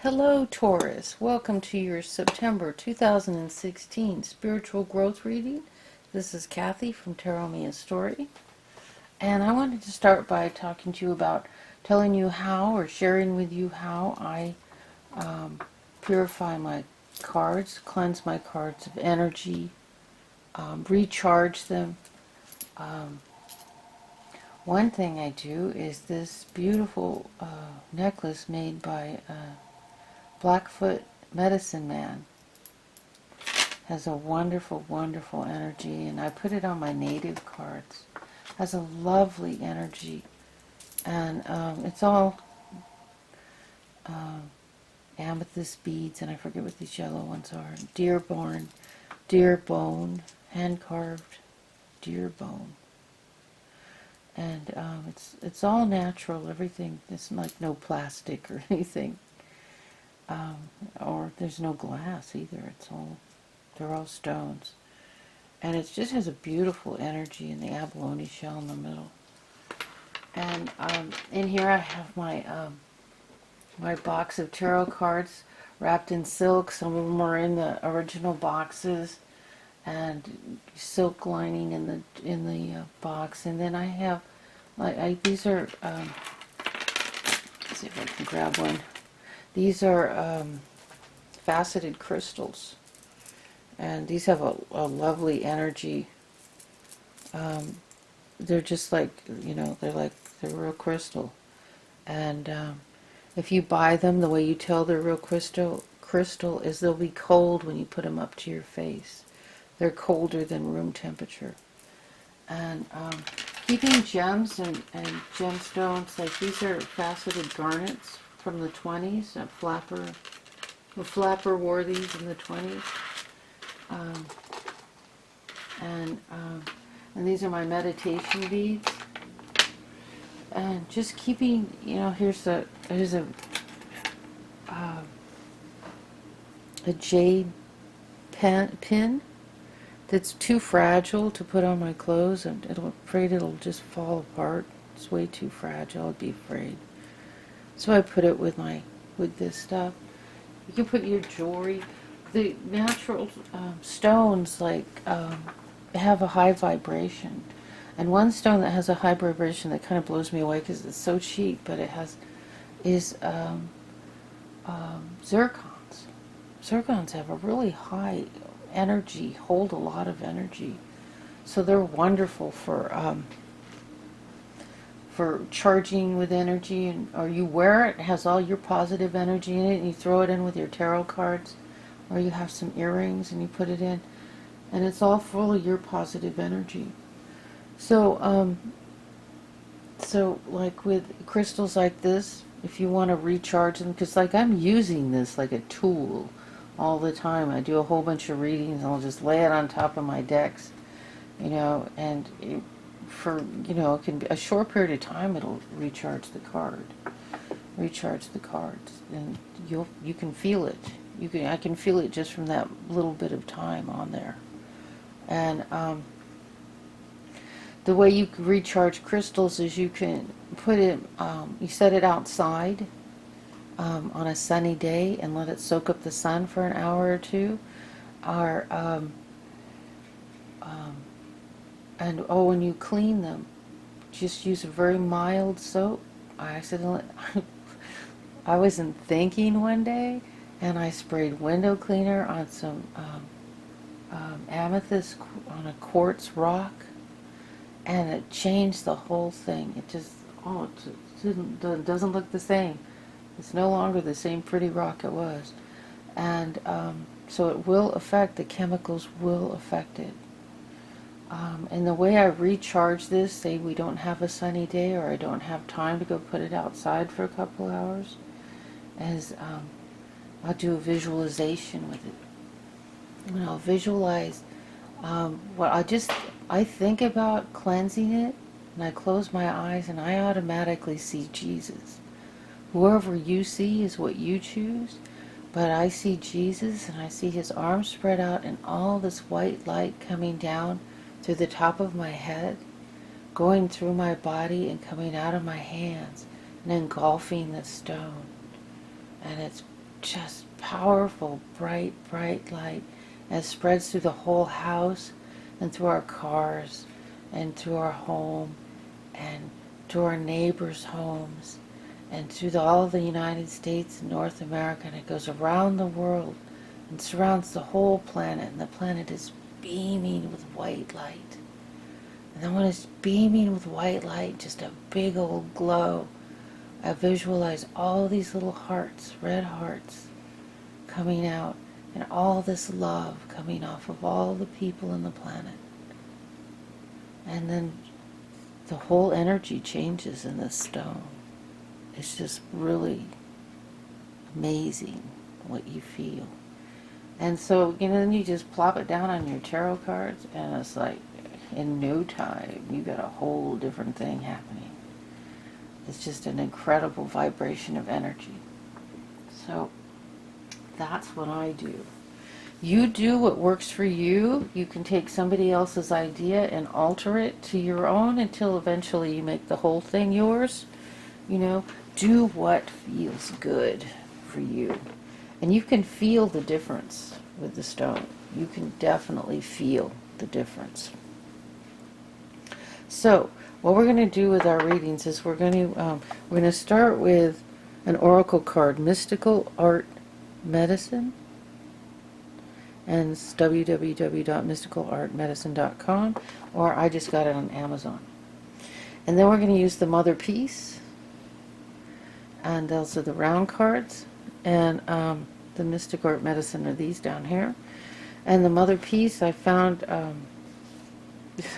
Hello, Taurus. Welcome to your September 2016 spiritual growth reading. This is Kathy from Tarot Me a Story. And I wanted to start by talking to you about telling you how, or sharing with you how I purify my cards, cleanse my cards of energy, recharge them. One thing I do is this beautiful necklace made by Blackfoot Medicine Man. Has a wonderful, wonderful energy, and I put it on my native cards. Has a lovely energy, and it's all amethyst beads, and I forget what these yellow ones are. Deer bone, hand carved deer bone, and it's all natural. Everything. It's like no plastic or anything. Or there's no glass either. They're all stones. And it just has a beautiful energy in the abalone shell in the middle. And in here I have my box of tarot cards wrapped in silk. Some of them are in the original boxes, and silk lining in the box. And then I have these are let's see if I can grab one. These are faceted crystals, and these have a lovely energy. They're just like, they're real crystal. And if you buy them, the way you tell they're real crystal is they'll be cold when you put them up to your face. They're colder than room temperature. And keeping gems and gemstones, like these are faceted garnets from the 20s. The flapper wore these in the 20s. And these are my meditation beads. And just keeping, here's a jade pin that's too fragile to put on my clothes, and afraid it'll just fall apart. It's way too fragile. I'd be afraid. So I put it with this stuff. You can put your jewelry. The natural stones have a high vibration, and one stone that has a high vibration that kind of blows me away because it's so cheap, but it is zircons. Zircons have a really high energy, hold a lot of energy, so they're wonderful for charging with energy, or you wear it has all your positive energy in it, and you throw it in with your tarot cards, or you have some earrings and you put it in, and it's all full of your positive energy. So like with crystals like this, if you want to recharge them, because I'm using this like a tool all the time. I do a whole bunch of readings, and I'll just lay it on top of my decks, and it can be a short period of time. It'll recharge the cards, and you can feel it. I can feel it just from that little bit of time on there. And the way you recharge crystals is you can put it, you set it outside on a sunny day and let it soak up the sun for an hour or two. Or when you clean them, just use a very mild soap. I wasn't thinking one day, and I sprayed window cleaner on some amethyst on a quartz rock, and it changed the whole thing. It just doesn't look the same. It's no longer the same pretty rock it was, and so it will affect, the chemicals will affect it. And the way I recharge this, say we don't have a sunny day, or I don't have time to go put it outside for a couple hours, is I'll do a visualization with it. And I'll visualize I think about cleansing it, and I close my eyes, and I automatically see Jesus. Whoever you see is what you choose, but I see Jesus, and I see his arms spread out, and all this white light coming down through the top of my head, going through my body and coming out of my hands and engulfing the stone. And it's just powerful, bright, bright light and spreads through the whole house and through our cars and through our home and to our neighbors' homes and through all of the United States and North America, and it goes around the world and surrounds the whole planet, and the planet is beaming with white light. And then when it's beaming with white light, just a big old glow, I visualize all these little hearts, red hearts, coming out, and all this love coming off of all the people in the planet. And then the whole energy changes in this stone. It's just really amazing what you feel. And so, then you just plop it down on your tarot cards, and it's like, in no time, you got a whole different thing happening. It's just an incredible vibration of energy. So, that's what I do. You do what works for you. You can take somebody else's idea and alter it to your own until eventually you make the whole thing yours. Do what feels good for you. And you can feel the difference with the stone. You can definitely feel the difference. So, what we're going to do with our readings is we're going to start with an oracle card, Mystical Art Medicine, and it's www.mysticalartmedicine.com, or I just got it on Amazon. And then we're going to use the Mother Peace, and those are the round cards, and the Mystic Art Medicine are these down here. And the Mother Peace, I found,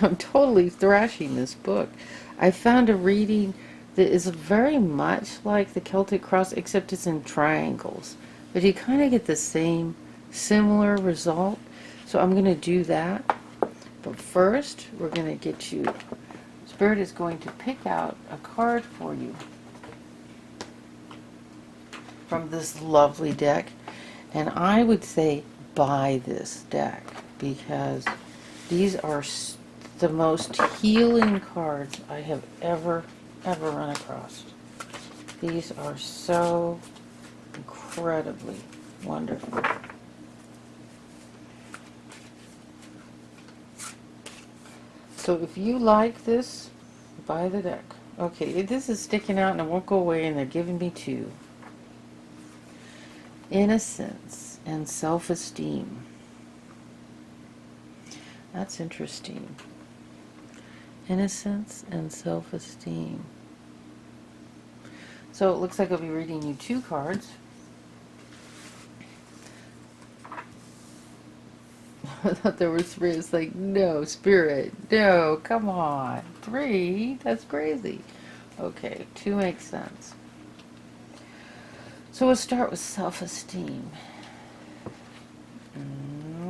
I'm totally thrashing this book. I found a reading that is very much like the Celtic Cross, except it's in triangles. But you kind of get the same, similar result. So I'm going to do that. But first, we're going to get you, Spirit is going to pick out a card for you from this lovely deck. And I would say buy this deck, because these are the most healing cards I have ever run across. These are so incredibly wonderful. So if you like this, buy the deck. Okay, this is sticking out and it won't go away, and they're giving me two. Innocence and self-esteem. That's interesting. Innocence and self-esteem. So it looks like I'll be reading you two cards. I thought there were three. It's like, no, Spirit, no, come on. Three? That's crazy. Okay, two makes sense. So we'll start with self-esteem.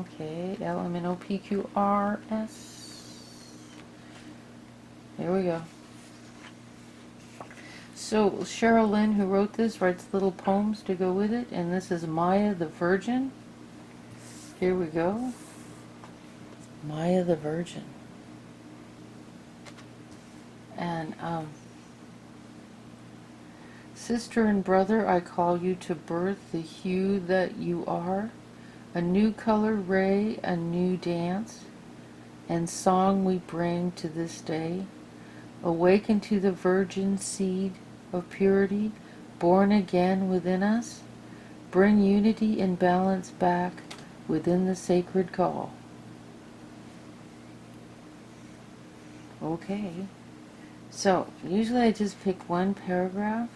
Okay, LMNOPQRS. Here we go. So Cheryl Lynn, who wrote this, writes little poems to go with it, and this is Maya the Virgin. Here we go. Maya the Virgin. And sister and brother, I call you to birth the hue that you are, a new color ray, a new dance, and song we bring to this day. Awaken to the virgin seed of purity, born again within us. Bring unity and balance back within the sacred call. Okay, so usually I just pick one paragraph.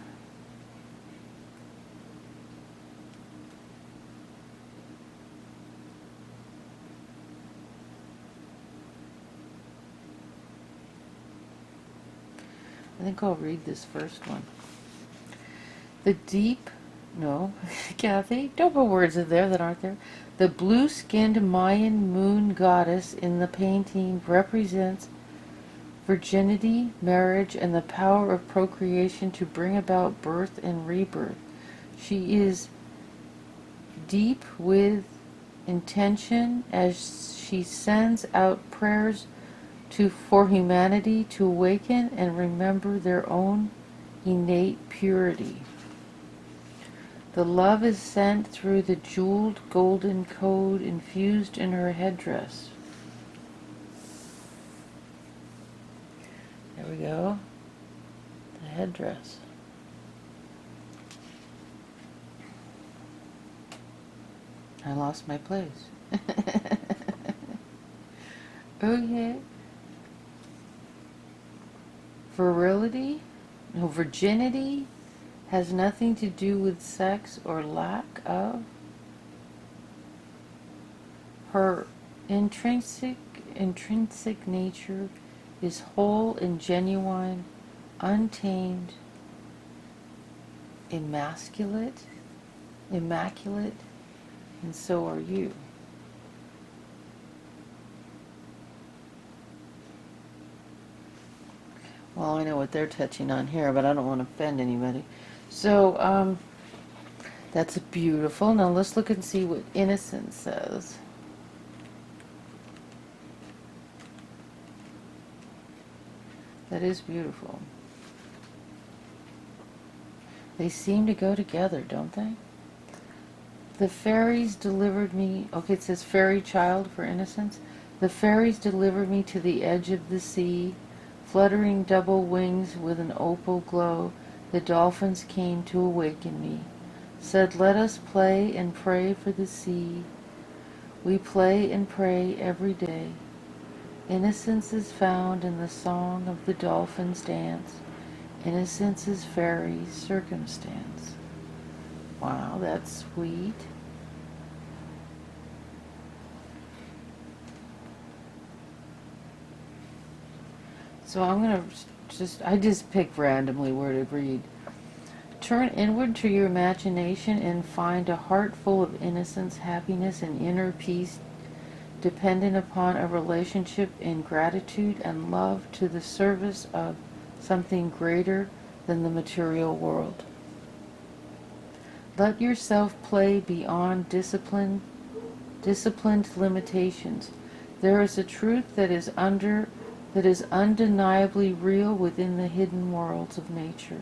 I think I'll read this first one. The deep, no, Kathy, don't put words in there that aren't there. The blue-skinned Mayan moon goddess in the painting represents virginity, marriage, and the power of procreation to bring about birth and rebirth. She is deep with intention as she sends out prayers for humanity to awaken and remember their own innate purity. The love is sent through the jeweled golden code infused in her headdress. There we go. The headdress. I lost my place. Okay. Virility? No, virginity has nothing to do with sex or lack of. Her intrinsic nature is whole and genuine, untamed, immaculate, and so are you. Well, I know what they're touching on here, but I don't want to offend anybody. So, that's beautiful. Now let's look and see what innocence says. That is beautiful. They seem to go together, don't they? The fairies delivered me, okay, it says fairy child for innocence. The fairies delivered me to the edge of the sea, fluttering double wings with an opal glow. The dolphins came to awaken me, said, let us play and pray for the sea. We play and pray every day. Innocence is found in the song of the dolphins' dance. Innocence is fairy circumstance. Wow, that's sweet. So I'm going to I just pick randomly where to read. Turn inward to your imagination and find a heart full of innocence, happiness, and inner peace, dependent upon a relationship in gratitude and love to the service of something greater than the material world. Let yourself play beyond disciplined limitations. There is a truth that is undeniably real within the hidden worlds of nature.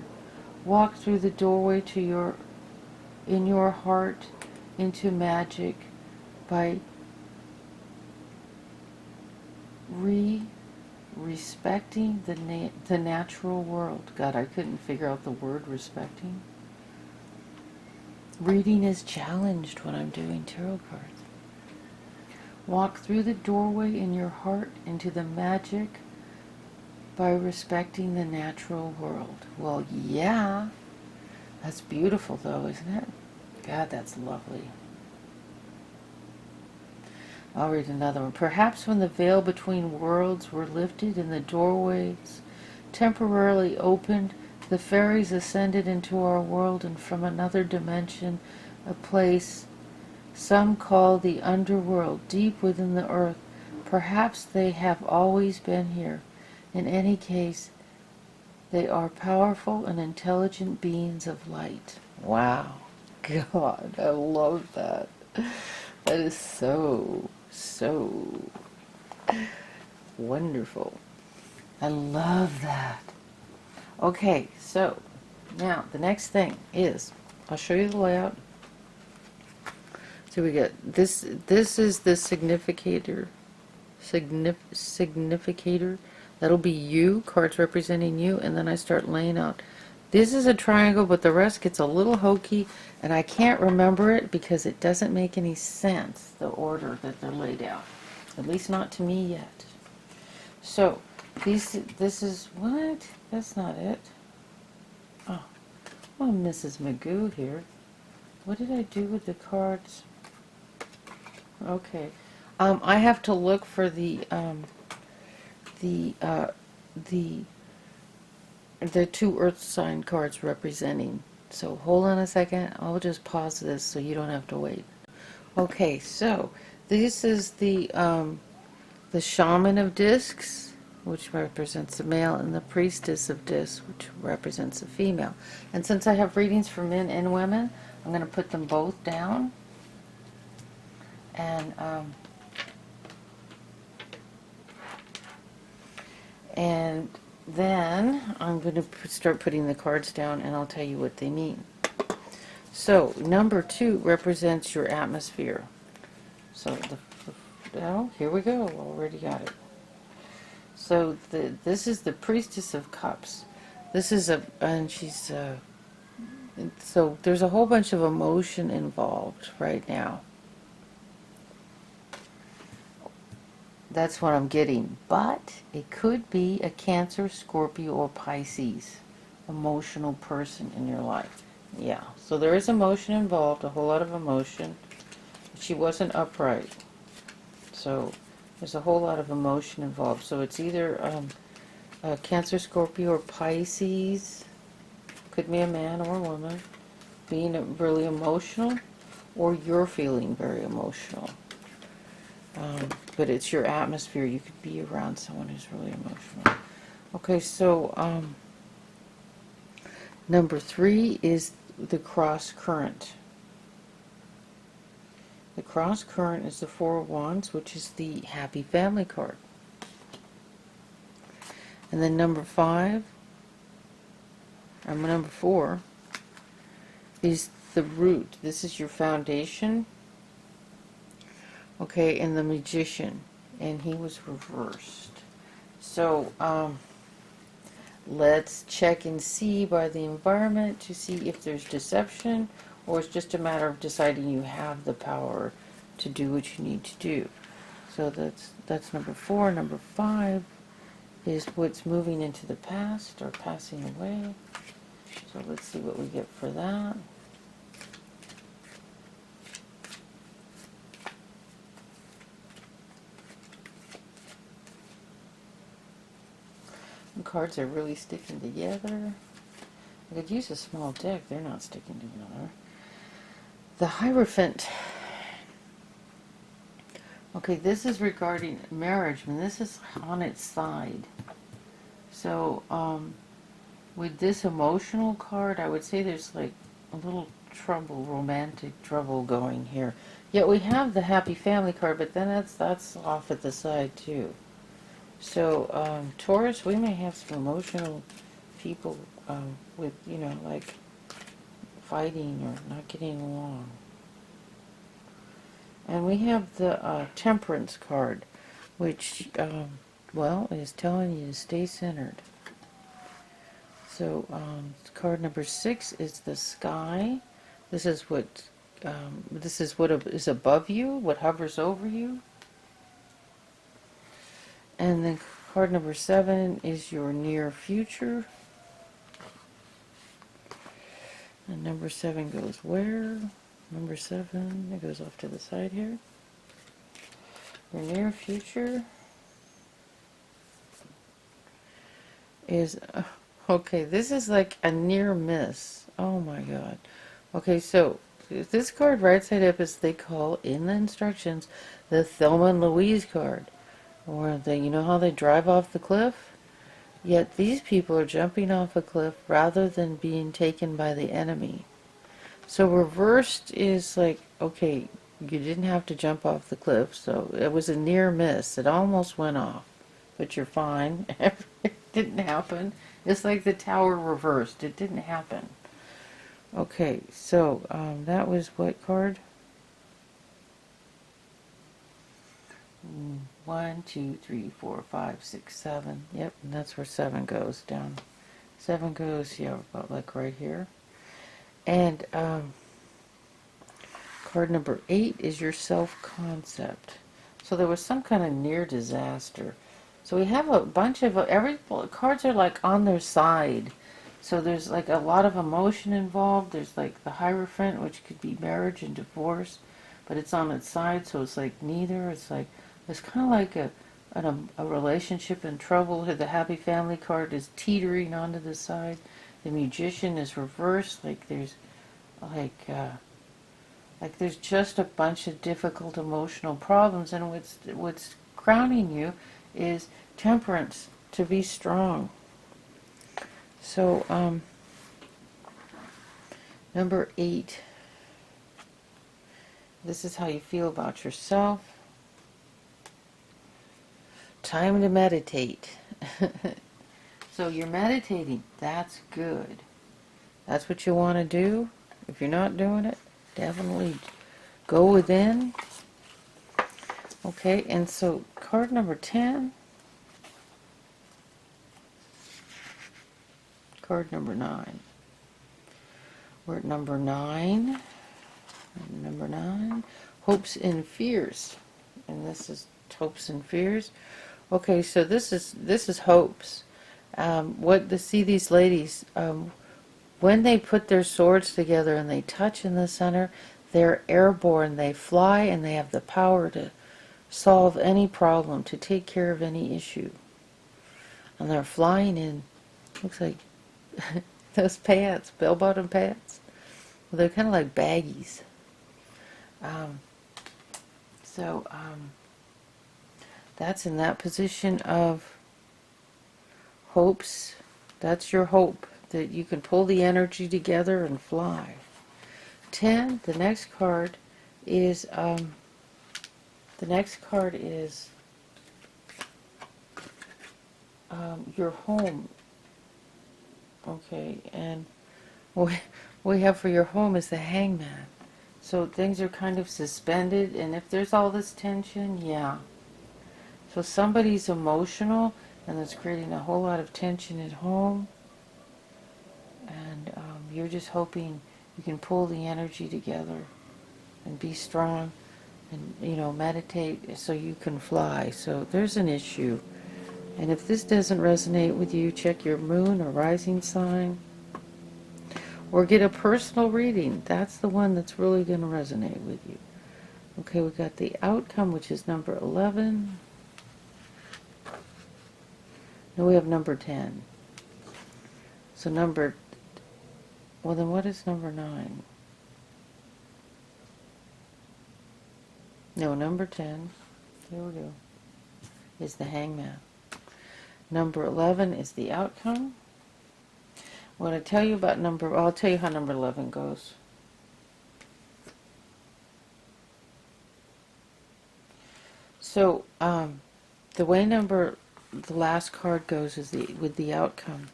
Walk through the doorway in your heart into magic by respecting the natural world. God, I couldn't figure out the word respecting. Reading is challenged when I'm doing tarot cards. Walk through the doorway in your heart into the magic by respecting the natural world. Well, yeah. That's beautiful, though, isn't it? God, that's lovely. I'll read another one. Perhaps when the veil between worlds were lifted and the doorways temporarily opened, the fairies ascended into our world, and from another dimension, a place some call the underworld, deep within the earth. Perhaps they have always been here. In any case, they are powerful and intelligent beings of light. Wow. God, I love that. That is so wonderful. I love that. Okay, so now the next thing is, I'll show you the layout. So we get this is the significator. Significator. That'll be you, cards representing you, and then I start laying out. This is a triangle, but the rest gets a little hokey, and I can't remember it because it doesn't make any sense, the order that they're laid out. At least not to me yet. So, this is, what? That's not it. Oh, well, Mrs. Magoo here. What did I do with the cards? Okay. I have to look for the two earth sign cards representing. So hold on a second. I'll just pause this so you don't have to wait. Okay, so this is the shaman of discs, which represents the male, and the priestess of discs, which represents the female. And since I have readings for men and women, I'm going to put them both down. And then I'm going to start putting the cards down, and I'll tell you what they mean. So number 2 represents your atmosphere. So oh, here we go. Already got it. So this is the Priestess of Cups. This is and she's so there's a whole bunch of emotion involved right now. That's what I'm getting. But it could be a Cancer, Scorpio, or Pisces emotional person in your life. Yeah, so there is emotion involved, a whole lot of emotion. She wasn't upright. So there's a whole lot of emotion involved. So it's either Cancer, Scorpio, or Pisces. Could be a man or a woman being really emotional, or you're feeling very emotional. But it's your atmosphere. You could be around someone who's really emotional. Okay, so number 3 is the cross current. The cross current is the Four of Wands, which is the happy family card. And then number 4 is the root. This is your foundation. Okay, and the Magician, and he was reversed. So let's check and see by the environment to see if there's deception, or it's just a matter of deciding you have the power to do what you need to do. So that's number 4. Number 5 is what's moving into the past or passing away. So let's see what we get for that. The cards are really sticking together. I could use a small deck. They're not sticking together. The Hierophant. Okay, this is regarding marriage, and this is on its side. So, with this emotional card, I would say there's like a little trouble, romantic trouble going here. Yet we have the happy family card, but then that's off at the side too. So, Taurus, we may have some emotional people with, like fighting or not getting along. And we have the Temperance card, which, well, is telling you to stay centered. So, card number 6 is the Sky. This is what is above you, what hovers over you. And then card number 7 is your near future. And number 7 goes where? Number 7, it goes off to the side here. Your near future is, okay, this is like a near miss. Oh my God. Okay, so this card right side up is, they call in the instructions, the Thelma and Louise card. Or you know how they drive off the cliff? Yet these people are jumping off a cliff rather than being taken by the enemy. So reversed is like, okay, you didn't have to jump off the cliff, so it was a near miss. It almost went off, but you're fine. It didn't happen. It's like the tower reversed. It didn't happen. Okay, so that was what card? 1, 2, 3, 4, 5, 6, 7. Yep, and that's where 7 goes down. 7 goes, yeah, about like right here. And card number 8 is your self-concept. So there was some kind of near disaster. So we have a bunch of, cards are like on their side. So there's like a lot of emotion involved. There's like the Hierophant, which could be marriage and divorce, but it's on its side, so it's like neither. It's like, it's kind of like a relationship in trouble. The happy family card is teetering onto the side. The Magician is reversed. Like there's like there's just a bunch of difficult emotional problems, and what's crowning you is Temperance, to be strong. So number 8, this is how you feel about yourself. Time to meditate. So you're meditating. That's good. That's what you want to do. If you're not doing it, definitely go within. Okay, and so card number 10, card number 9. We're at number 9. Number 9, hopes and fears. And this is hopes and fears. Okay, so this is hopes. See these ladies, when they put their swords together and they touch in the center, they're airborne. They fly and they have the power to solve any problem, to take care of any issue. And they're flying in, looks like those pants, bell-bottom pants. Well, they're kind of like baggies. That's in that position of hopes. That's your hope, that you can pull the energy together and fly. 10, the next card is your home. Okay, and what we have for your home is the Hangman. So things are kind of suspended, and if there's all this tension, yeah. So somebody's emotional, and that's creating a whole lot of tension at home, and you're just hoping you can pull the energy together and be strong and, meditate so you can fly. So there's an issue. And if this doesn't resonate with you, check your moon or rising sign, or get a personal reading. That's the one that's really going to resonate with you. Okay, we got the outcome, which is number 11. No, we have number 10. So well then what is number 9? No, number 10, here we go, is the Hangman. Number 11 is the outcome. What I tell you about I'll tell you how number 11 goes. So, the way the last card goes is with the outcome.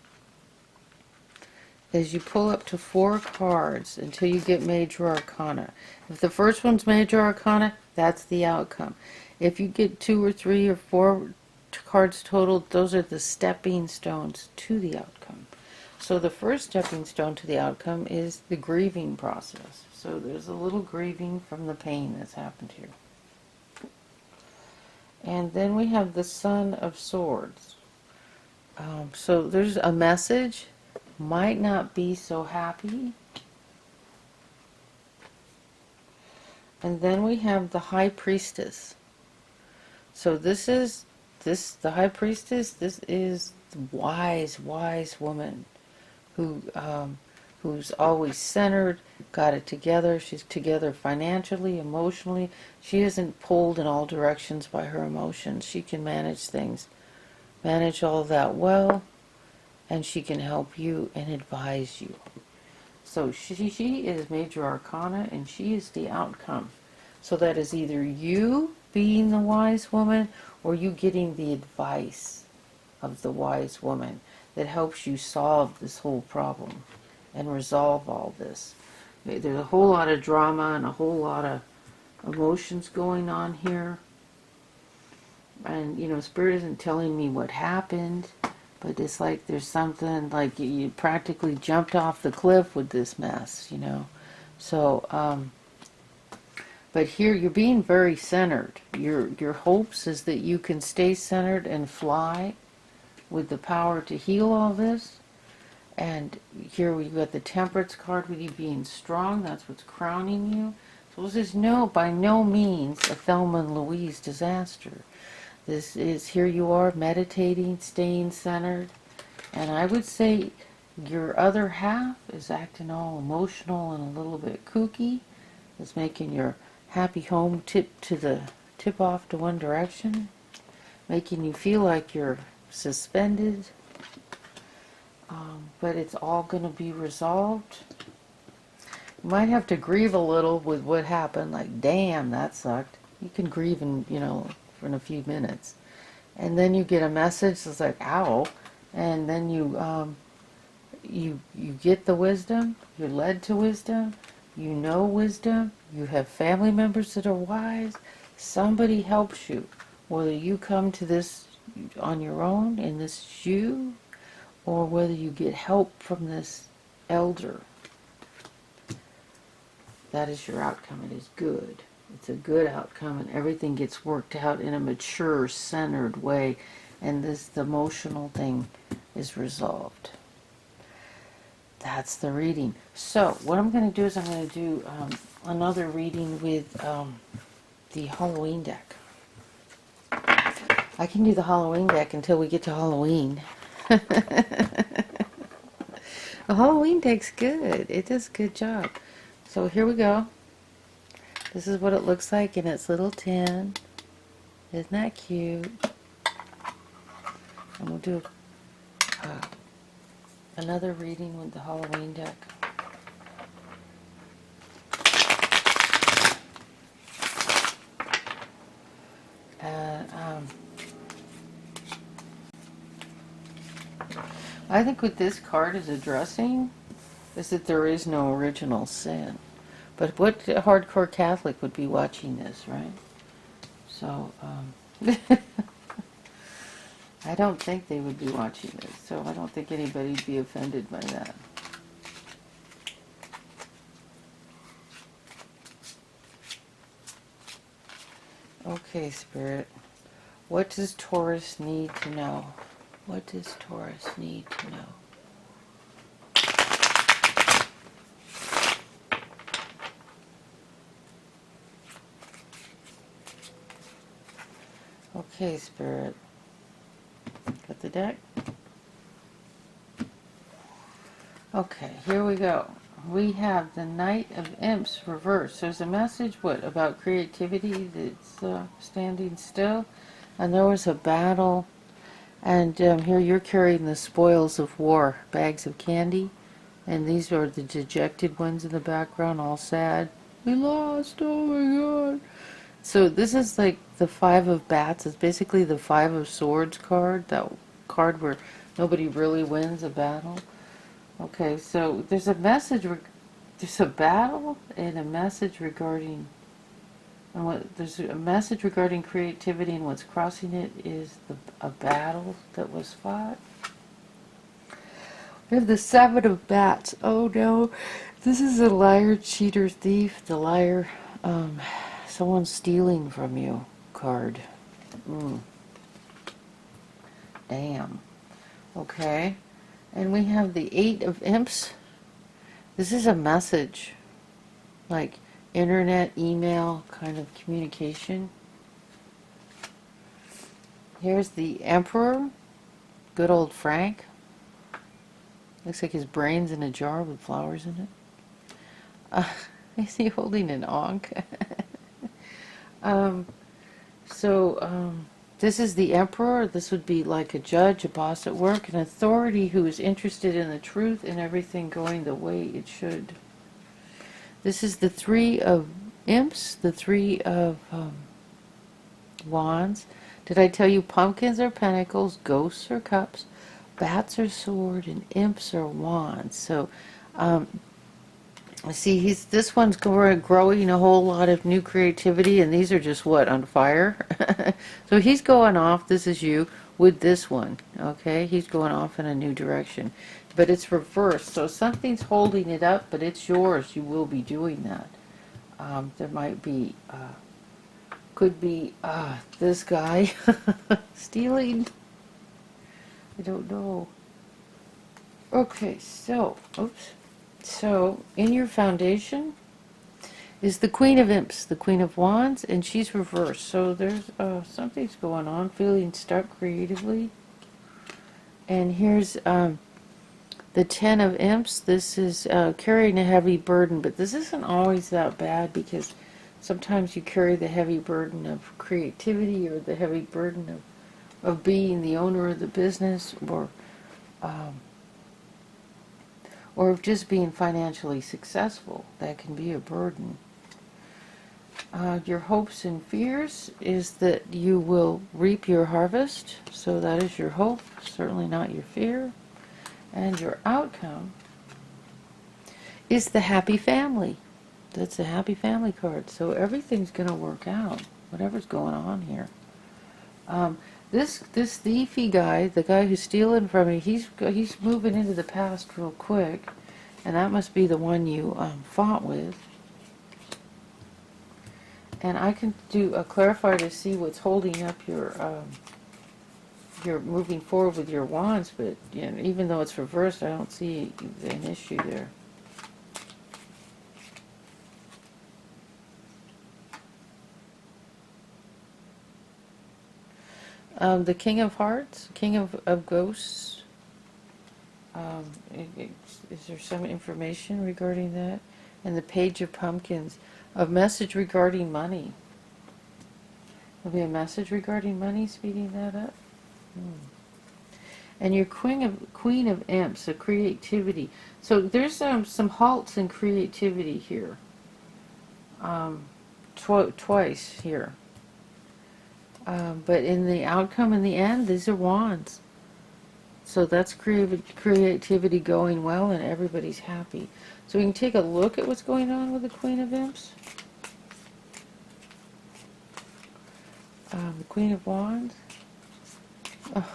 Is you pull up to 4 cards until you get Major Arcana. If the first one's Major Arcana, that's the outcome. If you get 2 or 3 or 4 cards total, those are the stepping stones to the outcome. So the first stepping stone to the outcome is the grieving process. So there's a little grieving from the pain that's happened here. And then we have the Son of Swords. So there's a message, might not be so happy. And then we have the High Priestess. So the High Priestess, this is the wise woman who's always centered, got it together. She's together financially, emotionally. She isn't pulled in all directions by her emotions. She can manage things, manage all that well, and she can help you and advise you. So she is Major Arcana, and she is the outcome. So that is either you being the wise woman or you getting the advice of the wise woman that helps you solve this whole problem and resolve all this. There's a whole lot of drama and a whole lot of emotions going on here. And, Spirit isn't telling me what happened, but it's like there's something, like you practically jumped off the cliff with this mess, So, but here you're being very centered. Your hopes is that you can stay centered and fly with the power to heal all this. And here we've got the Temperance card with you being strong. That's what's crowning you. So this is by no means a Thelma and Louise disaster. This is, here you are meditating, staying centered. And I would say your other half is acting all emotional and a little bit kooky. It's making your happy home tip off to one direction, making you feel like you're suspended. But it's all going to be resolved. You might have to grieve a little with what happened, like, damn, that sucked. You can grieve in a few minutes. And then you get a message that's like, ow. And then you get the wisdom, you're led to wisdom, you know wisdom, you have family members that are wise, somebody helps you. Whether you come to this on your own, and this is you, or whether you get help from this elder, that is your outcome. It is good. It's a good outcome, and everything gets worked out in a mature, centered way, and the emotional thing is resolved. That's the reading. So what I'm going to do is I'm going to do another reading with the Halloween deck. I can do the Halloween deck until we get to Halloween. The Halloween deck's good. It does a good job. So here we go. This is what it looks like in its little tin. Isn't that cute? And we'll do another reading with the Halloween deck. And I think what this card is addressing is that there is no original sin. But what hardcore Catholic would be watching this, right? So, I don't think they would be watching this, so I don't think anybody'd be offended by that. Okay, Spirit. What does Taurus need to know? What does Taurus need to know? Okay, Spirit. Got the deck? Okay, here we go. We have the Knight of Imps reversed. There's a message, what, about creativity that's standing still? And there was a battle. And here you're carrying the spoils of war, bags of candy. And these are the dejected ones in the background, all sad. We lost, oh my god. So this is like the Five of Bats. It's basically the Five of Swords card, that card where nobody really wins a battle. Okay, so there's a message, there's a battle and a message regarding, there's a message regarding creativity, and what's crossing it is a battle that was fought. We have the Seven of Bats. Oh no, this is a liar, cheater, thief, the liar, someone stealing from you card. Damn. Okay. And we have the Eight of Imps. This is a message, like internet, email kind of communication. Here's the Emperor, good old Frank. Looks like his brain's in a jar with flowers in it. Is he holding an ankh? This is the Emperor. This would be like a judge, a boss at work, an authority who is interested in the truth and everything going the way it should. This is the Three of Imps, the Three of Wands. Did I tell you pumpkins are pentacles, ghosts are cups, bats are sword, and imps are wands? So, see, this one's growing a whole lot of new creativity, and these are just, what, on fire? So he's going off, this is you, with this one, okay? He's going off in a new direction. But it's reversed, so something's holding it up, but it's yours. You will be doing that. There might be, could be, this guy stealing. I don't know. Okay, so, oops. So, in your foundation is the Queen of Imps, the Queen of Wands, and she's reversed. So there's something's going on, feeling stuck creatively. And here's the Ten of Imps. This is carrying a heavy burden, but this isn't always that bad, because sometimes you carry the heavy burden of creativity, or the heavy burden of being the owner of the business, or of just being financially successful. That can be a burden. Your hopes and fears is that you will reap your harvest. So that is your hope, certainly not your fear. And your outcome is the happy family. That's a happy family card. So everything's going to work out, whatever's going on here. This thiefy guy, the guy who's stealing from me, he's moving into the past real quick, and that must be the one you fought with. And I can do a clarifier to see what's holding up your moving forward with your wands, but you know, even though it's reversed, I don't see an issue there. The King of Hearts, King of Ghosts. Is there some information regarding that? And the Page of Pumpkins, a message regarding money. There'll be a message regarding money, speeding that up. And your Queen of Imps, so creativity. So there's some halts in creativity here. Twice here. But in the outcome, in the end, these are wands. So that's creativity going well, and everybody's happy. So we can take a look at what's going on with the Queen of Imps. The Queen of Wands.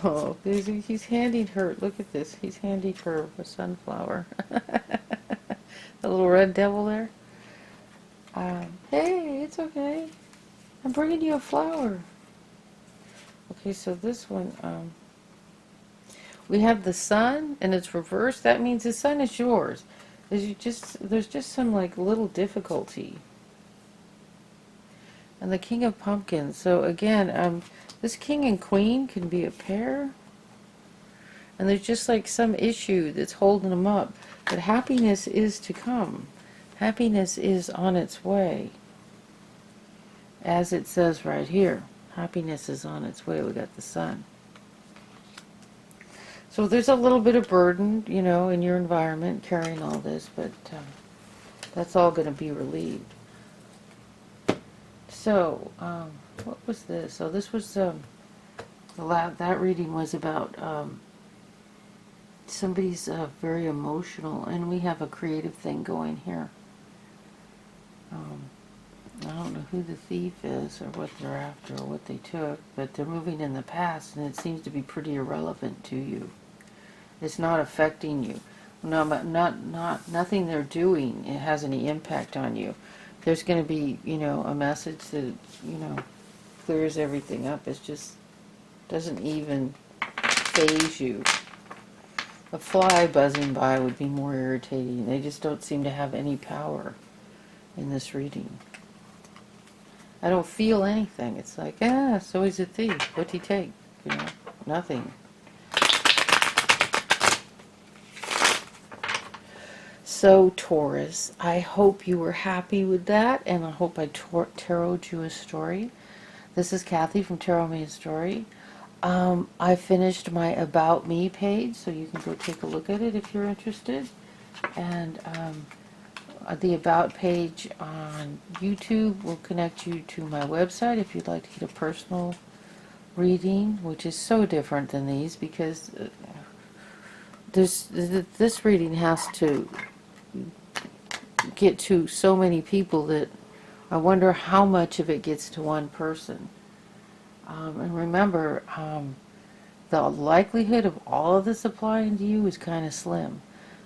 Oh, he's handing her, look at this, he's handing her a sunflower. The little red devil there. Hey, it's okay. I'm bringing you a flower. Okay, so this one, we have the sun, and it's reversed. That means the sun is yours. There's just some like little difficulty. And the King of Pumpkins. So again, this king and queen can be a pair. And there's just like some issue that's holding them up. But happiness is to come. Happiness is on its way. As it says right here. Happiness is on its way. We got the sun. So there's a little bit of burden, you know, in your environment carrying all this. But that's all going to be relieved. So, what was this? So this was, that reading was about somebody's very emotional, and we have a creative thing going here. I don't know who the thief is, or what they're after, or what they took, but they're moving in the past, and it seems to be pretty irrelevant to you. It's not affecting you. No, but nothing they're doing, it has any impact on you. There's going to be, you know, a message that, you know, clears everything up. It just doesn't even faze you. A fly buzzing by would be more irritating. They just don't seem to have any power in this reading. I don't feel anything. It's like, so he's a thief. What'd he take? You know, nothing. So, Taurus, I hope you were happy with that, and I hope I taroted you a story. This is Kathy from Tarot Me a Story. I finished my About Me page, so you can go take a look at it if you're interested. And the About page on YouTube will connect you to my website if you'd like to get a personal reading, which is so different than these, because this reading has to get to so many people that I wonder how much of it gets to one person. And remember, the likelihood of all of this applying to you is kind of slim.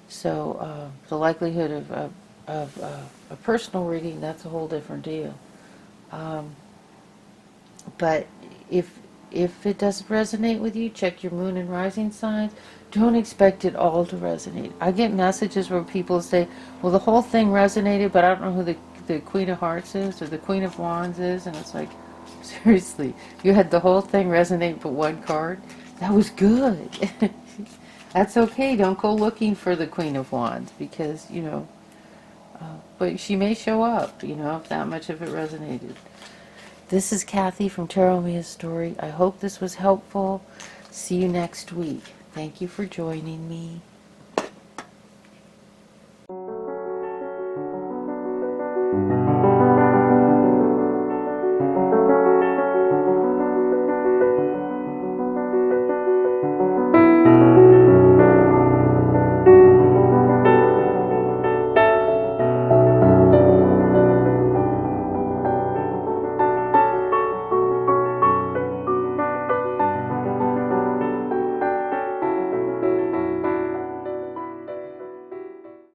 So the likelihood of a personal reading, that's a whole different deal. But if it doesn't resonate with you, check your moon and rising signs. Don't expect it all to resonate. I get messages where people say, well, the whole thing resonated, but I don't know who the Queen of Hearts is or the Queen of Wands is. And it's like, seriously, you had the whole thing resonate but one card? That was good. That's okay. Don't go looking for the Queen of Wands, because, you know, but she may show up, you know, if that much of it resonated. This is Kathy from Tarot Me a Story. I hope this was helpful. See you next week. Thank you for joining me.